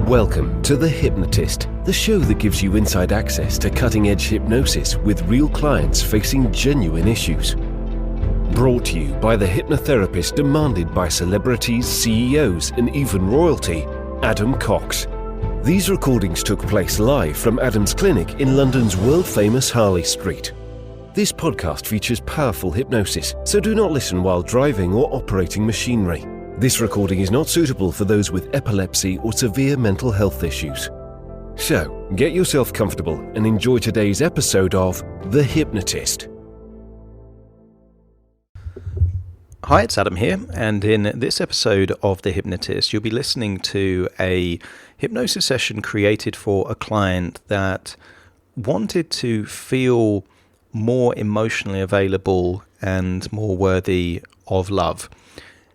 Welcome to The Hypnotist, the show that gives you inside access to cutting-edge hypnosis with real clients facing genuine issues. Brought to you by the hypnotherapist demanded by celebrities, CEOs, and even royalty, Adam Cox. These recordings took place live from Adam's clinic in London's world-famous Harley Street. This podcast features powerful hypnosis, so do not listen while driving or operating machinery. This recording is not suitable for those with epilepsy or severe mental health issues. So, get yourself comfortable and enjoy today's episode of The Hypnotist. Hi, it's Adam here, and in this episode of The Hypnotist, you'll be listening to a hypnosis session created for a client that wanted to feel more emotionally available and more worthy of love.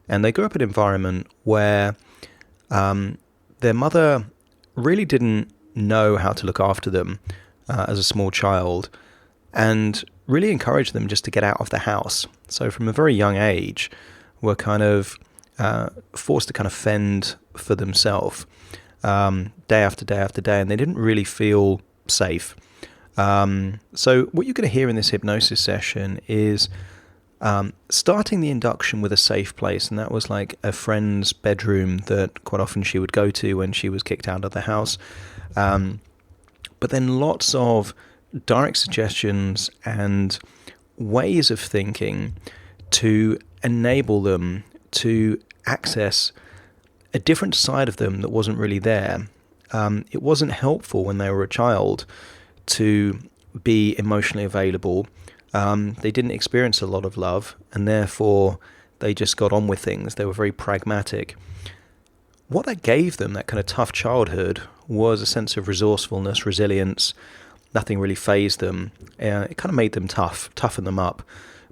And they grew up in an environment where their mother really didn't know how to look after them as a small child and really encouraged them just to get out of the house. So from a very young age, were kind of forced to kind of fend for themselves day after day after day, and they didn't really feel safe. So what you're going to hear in this hypnosis session is starting the induction with a safe place, and that was like a friend's bedroom that quite often she would go to when she was kicked out of the house. But then lots of direct suggestions and ways of thinking to enable them to access a different side of them that wasn't really there. It wasn't helpful when they were a child to be emotionally available. They didn't experience a lot of love, and therefore they just got on with things. They were very pragmatic. What that gave them, that kind of tough childhood, was a sense of resourcefulness, resilience. Nothing really fazed them. It kind of made them toughened them up,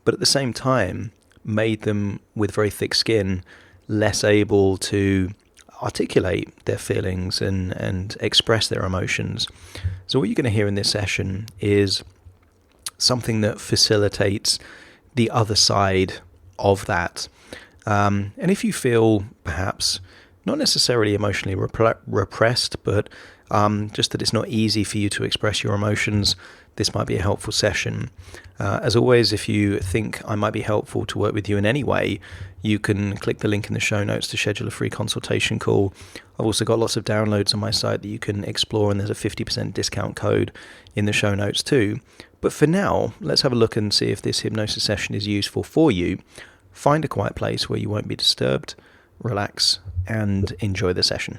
but at the same time made them, with very thick skin, less able to articulate their feelings and express their emotions. So what you're going to hear in this session is something that facilitates the other side of that. And if you feel perhaps not necessarily emotionally repressed, but just that it's not easy for you to express your emotions, this might be a helpful session. As always, if you think I might be helpful to work with you in any way, you can click the link in the show notes to schedule a free consultation call. I've also got lots of downloads on my site that you can explore, and there's a 50% discount code in the show notes too. But for now, let's have a look and see if this hypnosis session is useful for you. Find a quiet place where you won't be disturbed, relax, and enjoy the session.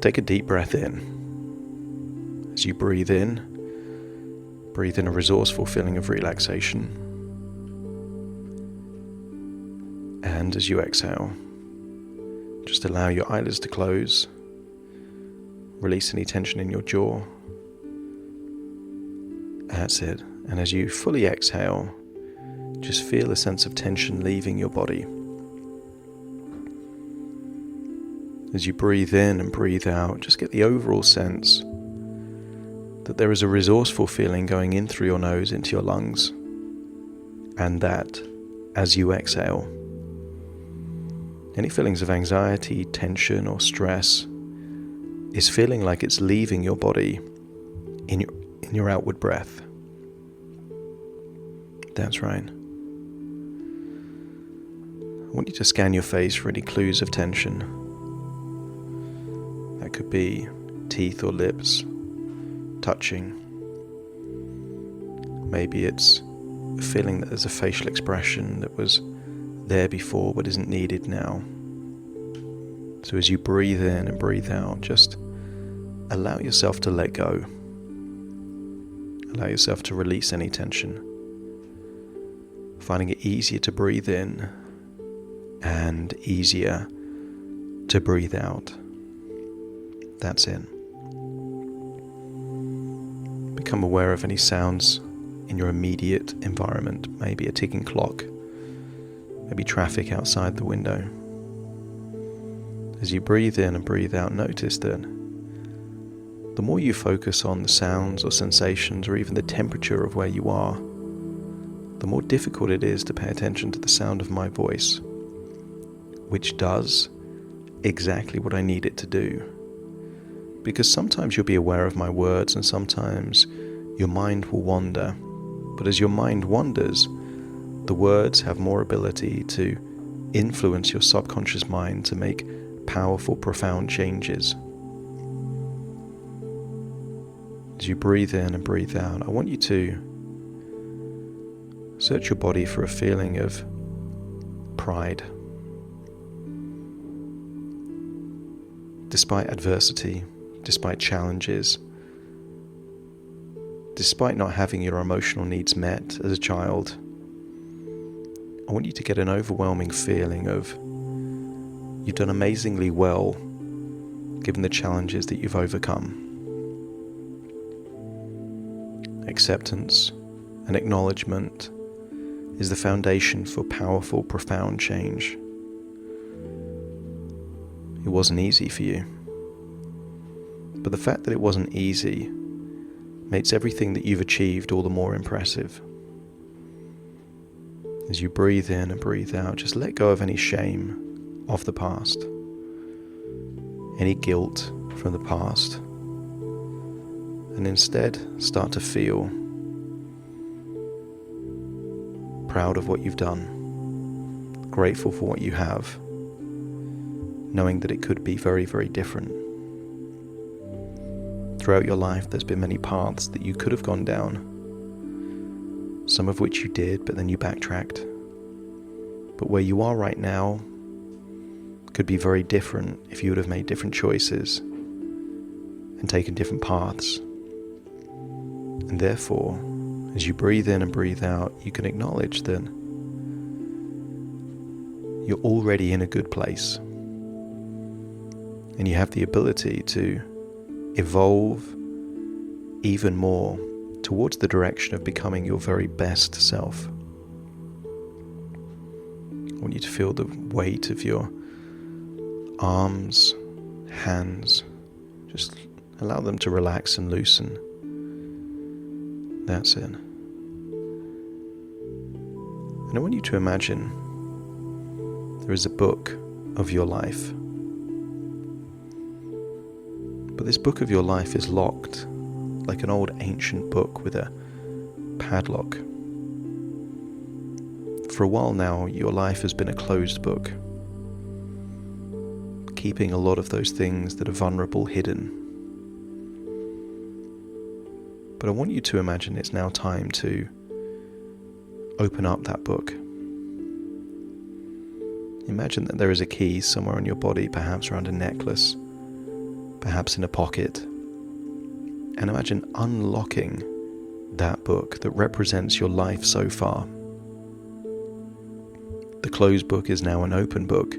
Take a deep breath in. As you breathe in a resourceful feeling of relaxation. And as you exhale, just allow your eyelids to close. Release any tension in your jaw. That's it. And as you fully exhale, just feel a sense of tension leaving your body. As you breathe in and breathe out, just get the overall sense that there is a resourceful feeling going in through your nose into your lungs, and that as you exhale, any feelings of anxiety, tension, or stress is feeling like it's leaving your body in your outward breath. That's right. I want you to scan your face for any clues of tension. That could be teeth or lips touching. Maybe it's a feeling that there's a facial expression that was there before but isn't needed now. So as you breathe in and breathe out, just allow yourself to let go. Allow yourself to release any tension. finding it easier to breathe in and easier to breathe out. That's it. Become aware of any sounds in your immediate environment, maybe a ticking clock, maybe traffic outside the window. As you breathe in and breathe out, notice that the more you focus on the sounds or sensations or even the temperature of where you are, the more difficult it is to pay attention to the sound of my voice, which does exactly what I need it to do. Because sometimes you'll be aware of my words and sometimes your mind will wander. But as your mind wanders, the words have more ability to influence your subconscious mind to make powerful, profound changes. As you breathe in and breathe out, I want you to search your body for a feeling of pride. Despite adversity, despite challenges, despite not having your emotional needs met as a child, I want you to get an overwhelming feeling of you've done amazingly well given the challenges that you've overcome. Acceptance and acknowledgement is the foundation for powerful, profound change. It wasn't easy for you, but the fact that it wasn't easy makes everything that you've achieved all the more impressive. As you breathe in and breathe out, just let go of any shame of the past, any guilt from the past, and instead start to feel proud of what you've done, grateful for what you have, knowing that it could be very, very different. Throughout your life, there's been many paths that you could have gone down, some of which you did, but then you backtracked. But where you are right now could be very different if you would have made different choices and taken different paths. And therefore, as you breathe in and breathe out, you can acknowledge that you're already in a good place. And you have the ability to evolve even more towards the direction of becoming your very best self. I want you to feel the weight of your arms, hands. Just allow them to relax and loosen. That's it. And I want you to imagine there is a book of your life. But this book of your life is locked, like an old ancient book with a padlock. For a while now, your life has been a closed book, keeping a lot of those things that are vulnerable hidden. But I want you to imagine it's now time to open up that book. Imagine that there is a key somewhere on your body, perhaps around a necklace, perhaps in a pocket. And imagine unlocking that book that represents your life so far. The closed book is now an open book.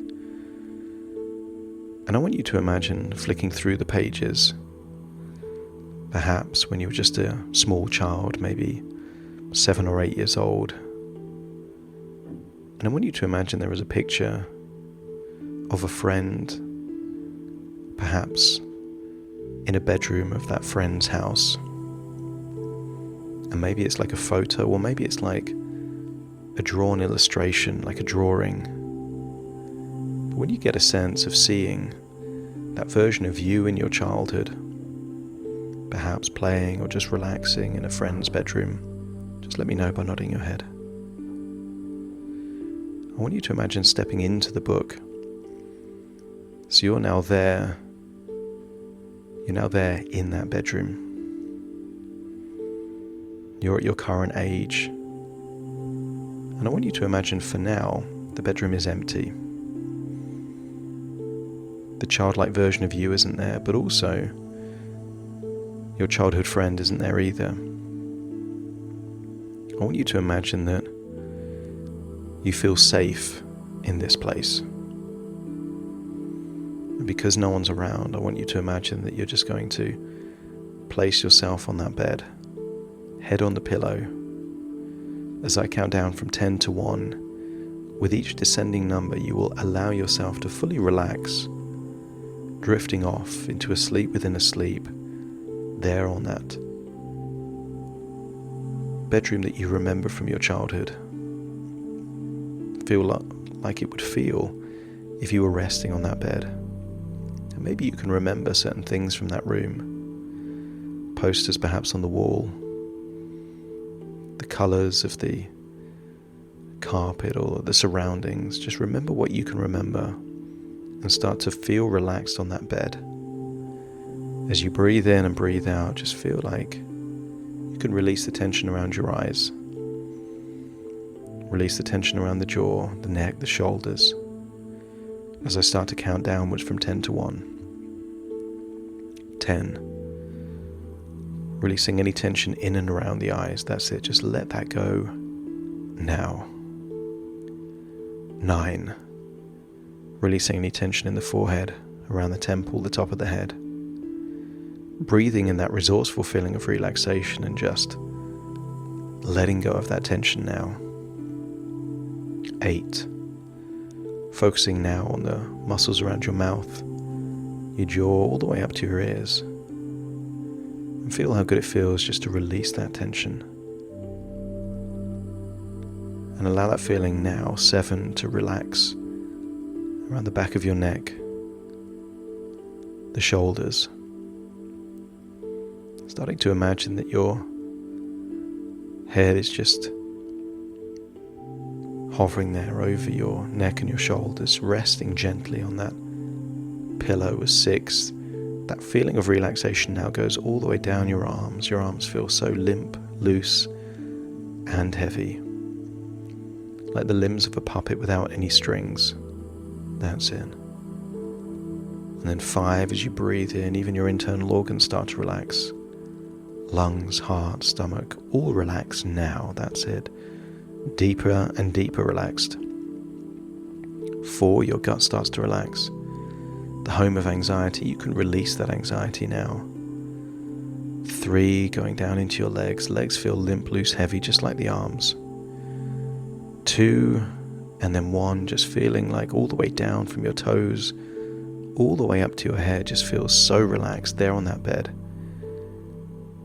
And I want you to imagine flicking through the pages, perhaps when you were just a small child, maybe 7 or 8 years old. And I want you to imagine there is a picture of a friend, perhaps in a bedroom of that friend's house. And maybe it's like a photo, or maybe it's like a drawn illustration, like a drawing. But when you get a sense of seeing that version of you in your childhood, perhaps playing or just relaxing in a friend's bedroom, just let me know by nodding your head. I want you to imagine stepping into the book. So you're now there in that bedroom. You're at your current age. And I want you to imagine for now, the bedroom is empty. The childlike version of you isn't there, but also your childhood friend isn't there either. I want you to imagine that You feel safe in this place. And because no one's around, I want you to imagine that you're just going to place yourself on that bed, head on the pillow. As I count down from 10 to 1, with each descending number, you will allow yourself to fully relax, drifting off into a sleep within a sleep, there on that bedroom that you remember from your childhood. Feel like it would feel if you were resting on that bed. And maybe you can remember certain things from that room. Posters perhaps on the wall, the colours of the carpet or the surroundings. Just remember what you can remember and start to feel relaxed on that bed. As you breathe in and breathe out, just feel like you can release the tension around your eyes. Release the tension around the jaw, the neck, the shoulders. As I start to count downwards from 10 to 1. 10. Releasing any tension in and around the eyes. That's it. Just let that go now. 9. Releasing any tension in the forehead, around the temple, the top of the head. Breathing in that resourceful feeling of relaxation and just letting go of that tension now. 8. Focusing now on the muscles around your mouth, your jaw, all the way up to your ears. And feel how good it feels just to release that tension. And allow that feeling now, 7, to relax around the back of your neck, the shoulders. Starting to imagine that your head is just hovering there over your neck and your shoulders, resting gently on that pillow. As 6, that feeling of relaxation now goes all the way down your arms. Your arms feel so limp, loose, and heavy, like the limbs of a puppet without any strings. That's it. And then 5, as you breathe in, even your internal organs start to relax. Lungs, heart, stomach, all relax now. That's it. Deeper and deeper relaxed. 4, your gut starts to relax. The home of anxiety, you can release that anxiety now. 3, going down into your legs. Legs feel limp, loose, heavy, just like the arms. 2, and then 1, just feeling like all the way down from your toes, all the way up to your head, just feels so relaxed there on that bed.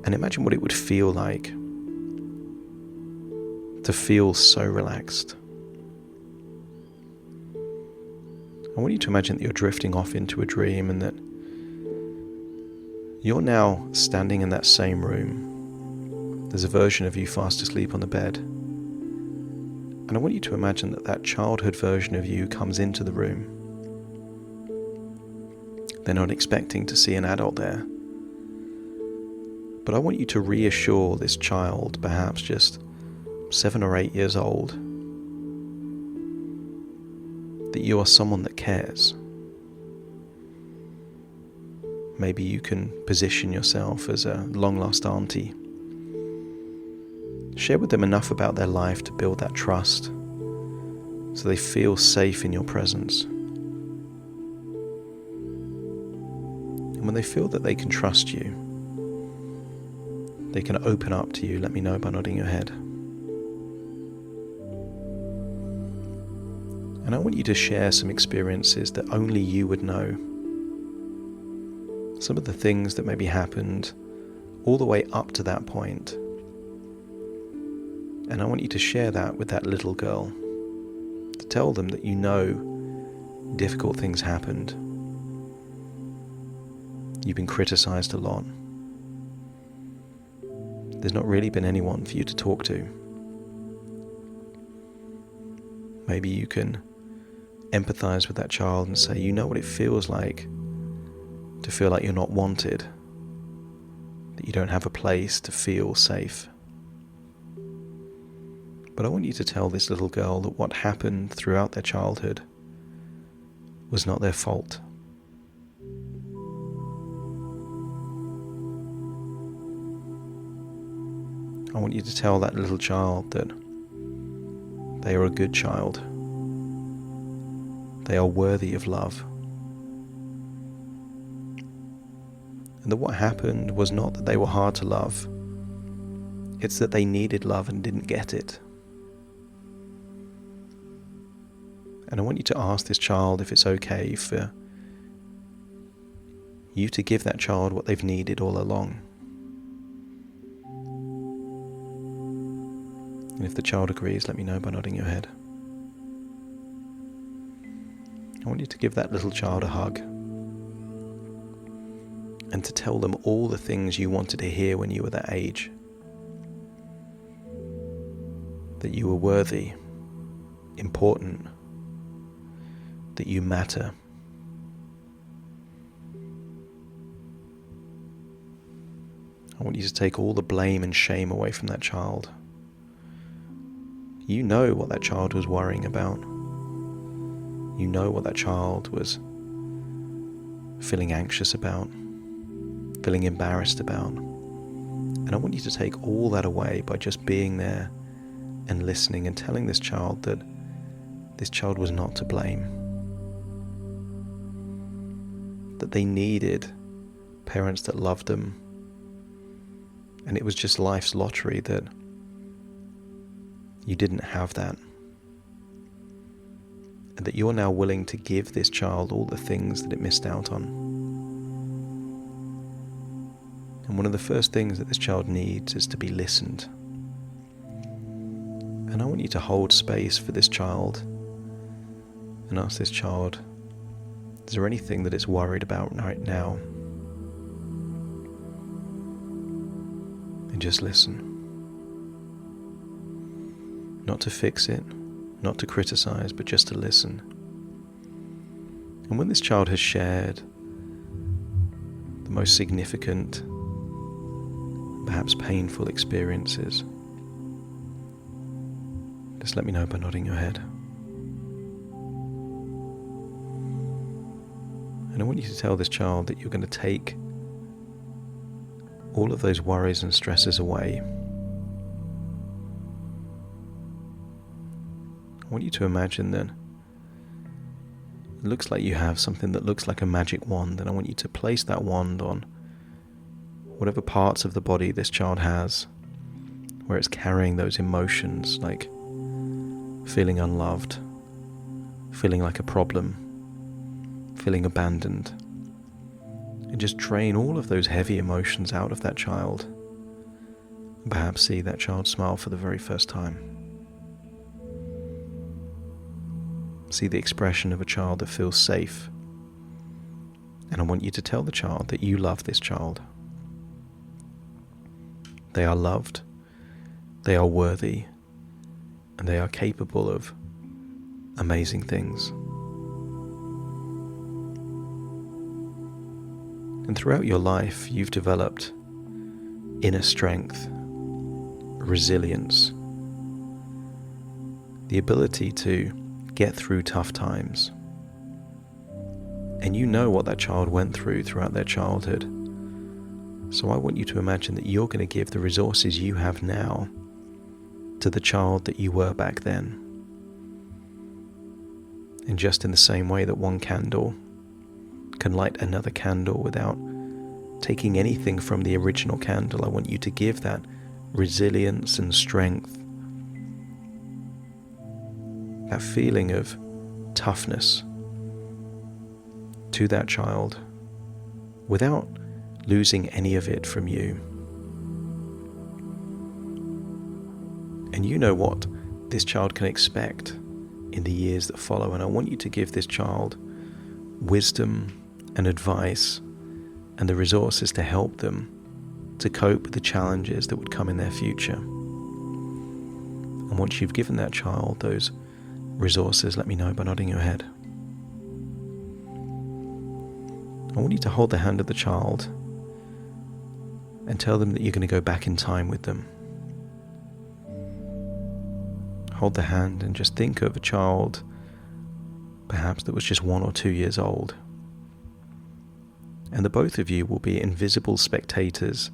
And imagine what it would feel like to feel so relaxed. I want you to imagine that you're drifting off into a dream and that you're now standing in that same room. There's a version of you fast asleep on the bed. And I want you to imagine that that childhood version of you comes into the room. They're not expecting to see an adult there. But I want you to reassure this child, perhaps just 7 or 8 years old, that you are someone that cares. Maybe you can position yourself as a long-lost auntie. Share with them enough about their life to build that trust, so they feel safe in your presence. And when they feel that they can trust you, they can open up to you. Let me know by nodding your head. And I want you to share some experiences that only you would know. Some of the things that maybe happened all the way up to that point. And I want you to share that with that little girl. To tell them that you know difficult things happened. You've been criticized a lot. There's not really been anyone for you to talk to. Maybe you can empathize with that child and say, you know what it feels like to feel like you're not wanted, that you don't have a place to feel safe. But I want you to tell this little girl that what happened throughout their childhood was not their fault. I want you to tell that little child that They are a good child. They are worthy of love. And that what happened was not that they were hard to love. It's that they needed love and didn't get it. And I want you to ask this child if it's okay for you to give that child what they've needed all along. And if the child agrees, let me know by nodding your head. I want you to give that little child a hug and to tell them all the things you wanted to hear when you were that age. That you were worthy, important, that you matter. I want you to take all the blame and shame away from that child. You know what that child was worrying about. You know what that child was feeling anxious about, feeling embarrassed about. And I want you to take all that away by just being there and listening and telling this child that this child was not to blame. That they needed parents that loved them. And it was just life's lottery that you didn't have that. And that you're now willing to give this child all the things that it missed out on. And one of the first things that this child needs is to be listened. And I want you to hold space for this child and ask this child, is there anything that it's worried about right now? And just listen. Not to fix it, not to criticize, but just to listen. And when this child has shared the most significant, perhaps painful experiences, just let me know by nodding your head. And I want you to tell this child that you're going to take all of those worries and stresses away. I want you to imagine that it looks like you have something that looks like a magic wand, and I want you to place that wand on whatever parts of the body this child has, where it's carrying those emotions like feeling unloved, feeling like a problem, feeling abandoned. And just drain all of those heavy emotions out of that child. And perhaps see that child smile for the very first time. See the expression of a child that feels safe. And I want you to tell the child that you love this child. They are loved, they are worthy, and they are capable of amazing things. And throughout your life, you've developed inner strength, resilience, the ability to get through tough times. And you know what that child went through throughout their childhood. So I want you to imagine that you're going to give the resources you have now to the child that you were back then. And just in the same way that one candle can light another candle without taking anything from the original candle, I want you to give that resilience and strength, that feeling of toughness to that child without losing any of it from you. And you know what this child can expect in the years that follow, and I want you to give this child wisdom and advice and the resources to help them to cope with the challenges that would come in their future. And once you've given that child those resources, let me know by nodding your head. I want you to hold the hand of the child and tell them that you're going to go back in time with them. Hold the hand and just think of a child perhaps that was just 1 or 2 years old. And the both of you will be invisible spectators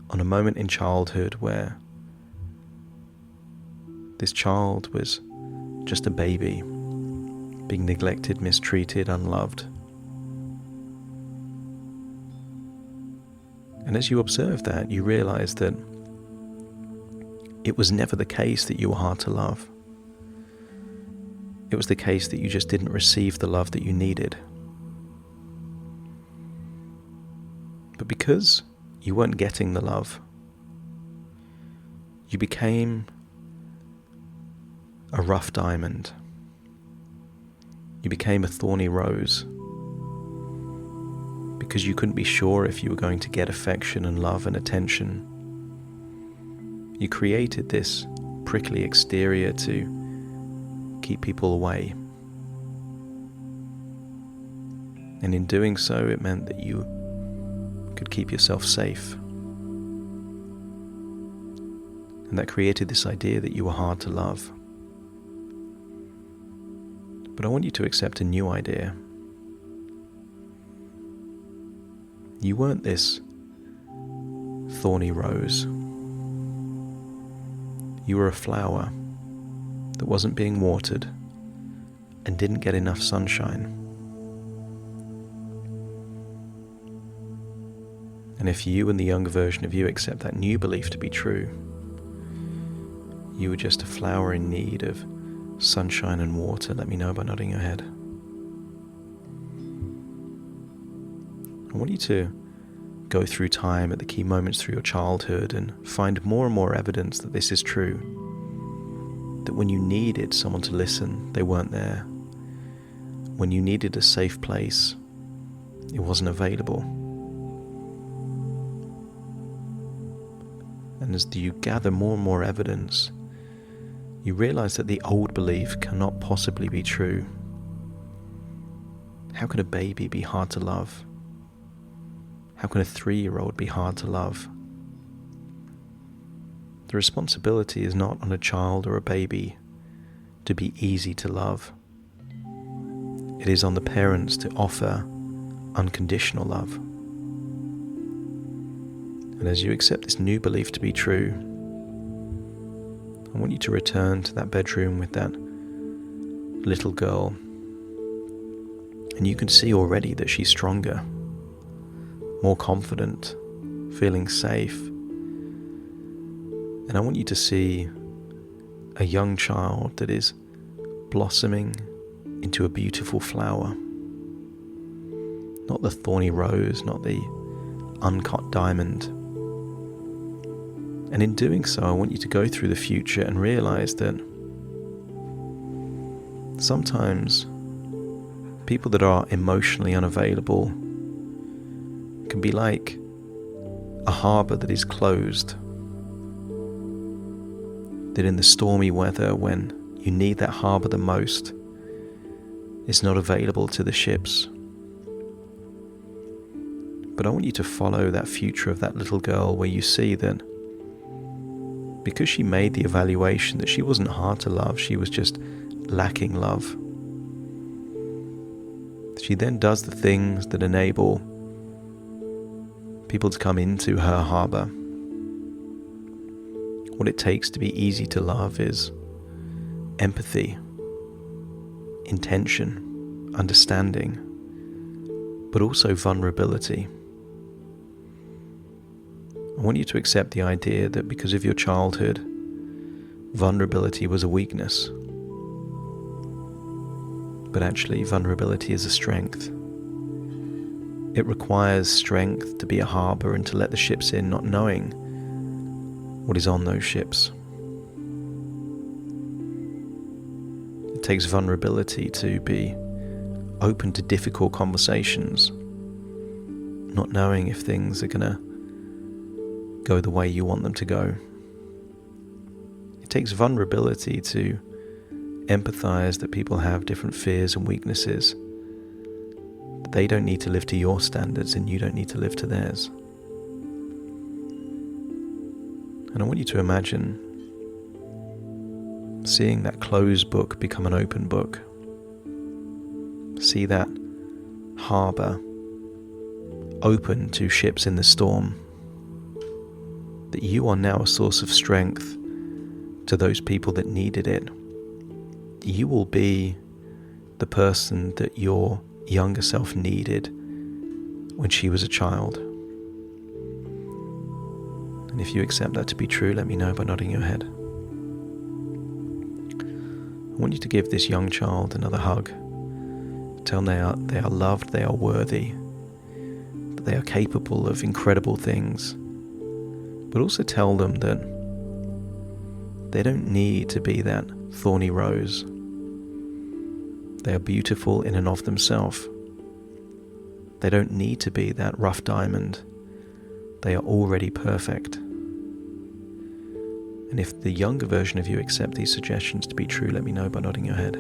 on a moment in childhood where this child was just a baby, being neglected, mistreated, unloved. And as you observe that, you realize that it was never the case that you were hard to love. It was the case that you just didn't receive the love that you needed. But because you weren't getting the love, you became a rough diamond. You became a thorny rose because you couldn't be sure if you were going to get affection and love and attention. You created this prickly exterior to keep people away. And in doing so, it meant that you could keep yourself safe. And that created this idea that you were hard to love. But I want you to accept a new idea. You weren't this thorny rose. You were a flower that wasn't being watered and didn't get enough sunshine. And if you and the younger version of you accept that new belief to be true, you were just a flower in need of sunshine and water. Let me know by nodding your head. I want you to go through time at the key moments through your childhood and find more and more evidence that this is true. That when you needed someone to listen, they weren't there. When you needed a safe place, it wasn't available. And as you gather more and more evidence, you realize that the old belief cannot possibly be true. How can a baby be hard to love? How can a 3-year-old be hard to love? The responsibility is not on a child or a baby to be easy to love. It is on the parents to offer unconditional love. And as you accept this new belief to be true, I want you to return to that bedroom with that little girl. And you can see already that she's stronger, more confident, feeling safe. And I want you to see a young child that is blossoming into a beautiful flower. Not the thorny rose, not the uncut diamond. And in doing so, I want you to go through the future and realize that sometimes people that are emotionally unavailable can be like a harbour that is closed. That in the stormy weather, when you need that harbour the most, it's not available to the ships. But I want you to follow that future of that little girl where you see that because she made the evaluation that she wasn't hard to love, she was just lacking love. She then does the things that enable people to come into her harbour. What it takes to be easy to love is empathy, intention, understanding, but also vulnerability. I want you to accept the idea that because of your childhood, vulnerability was a weakness. But actually, vulnerability is a strength. It requires strength to be a harbour and to let the ships in, not knowing what is on those ships. It takes vulnerability to be open to difficult conversations, not knowing if things are going to go the way you want them to go. It takes vulnerability to empathize that people have different fears and weaknesses. They don't need to live to your standards and you don't need to live to theirs. And I want you to imagine seeing that closed book become an open book. See that harbour open to ships in the storm. That you are now a source of strength to those people that needed it. you will be the person that your younger self needed when she was a child. And if you accept that to be true, let me know by nodding your head. I want you to give this young child another hug. Tell them they are loved, they are worthy, that they are capable of incredible things. But also tell them that they don't need to be that thorny rose. They are beautiful in and of themselves. They don't need to be that rough diamond. They are already perfect. And if the younger version of you accept these suggestions to be true, let me know by nodding your head.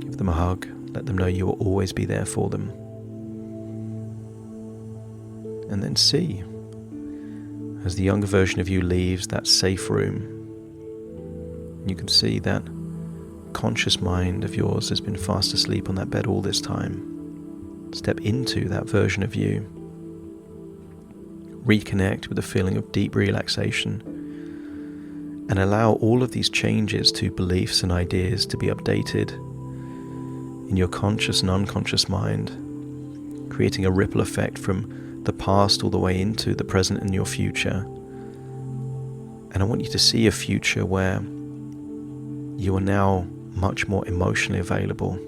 Give them a hug. Let them know you will always be there for them. And then see, as the younger version of you leaves that safe room, you can see that conscious mind of yours has been fast asleep on that bed all this time. Step into that version of you. Reconnect with a feeling of deep relaxation and allow all of these changes to beliefs and ideas to be updated in your conscious and unconscious mind, creating a ripple effect from the past all the way into the present and your future. And I want you to see a future where you are now much more emotionally available,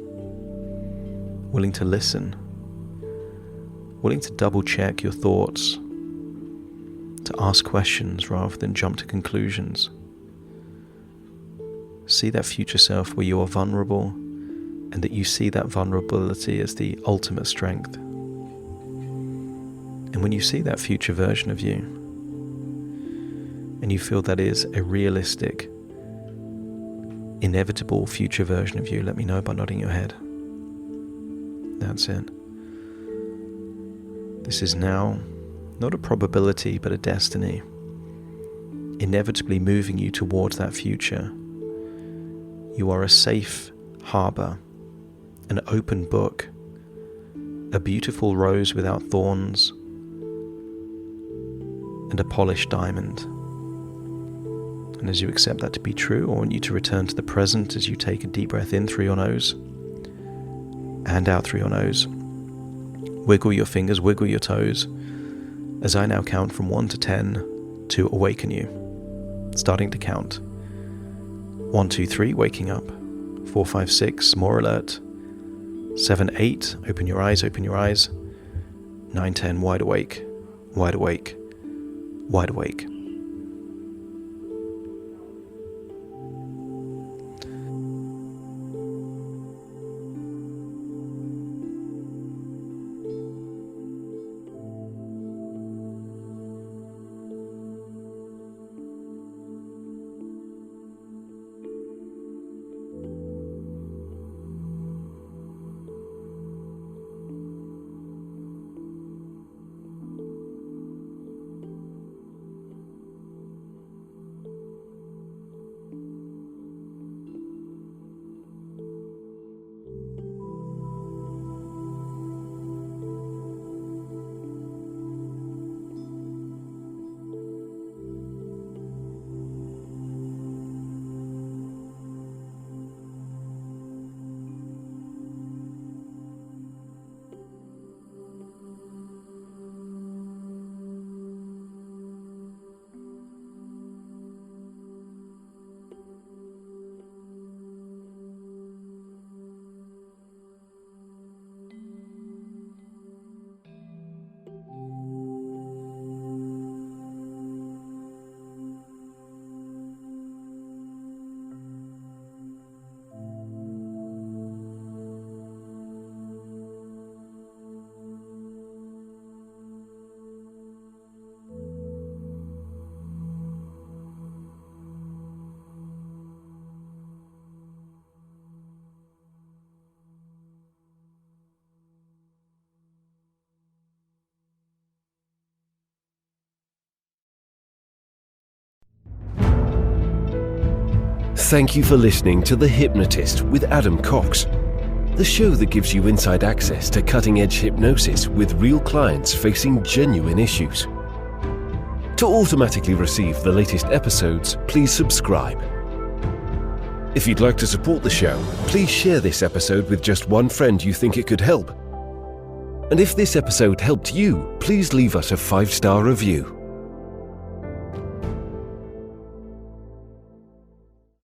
willing to listen, willing to double check your thoughts, to ask questions rather than jump to conclusions. See that future self where you are vulnerable and that you see that vulnerability as the ultimate strength. And when you see that future version of you and you feel that is a realistic, inevitable future version of you, let me know by nodding your head. That's it. This is now not a probability but a destiny, inevitably moving you towards that future. You are a safe harbor, an open book, a beautiful rose without thorns, and a polished diamond. And as you accept that to be true, I want you to return to the present as you take a deep breath in through your nose and out through your nose. Wiggle your fingers, wiggle your toes, as I now count from 1 to 10 to awaken you. Starting to count. 1, 2, 3, waking up. 4, 5, 6, more alert. 7, 8, open your eyes, open your eyes. 9, 10, wide awake, wide awake, wide awake. Thank you for listening to The Hypnotist with Adam Cox, the show that gives you inside access to cutting-edge hypnosis with real clients facing genuine issues. To automatically receive the latest episodes, please subscribe. If you'd like to support the show, please share this episode with just one friend you think it could help. And if this episode helped you, please leave us a 5-star review.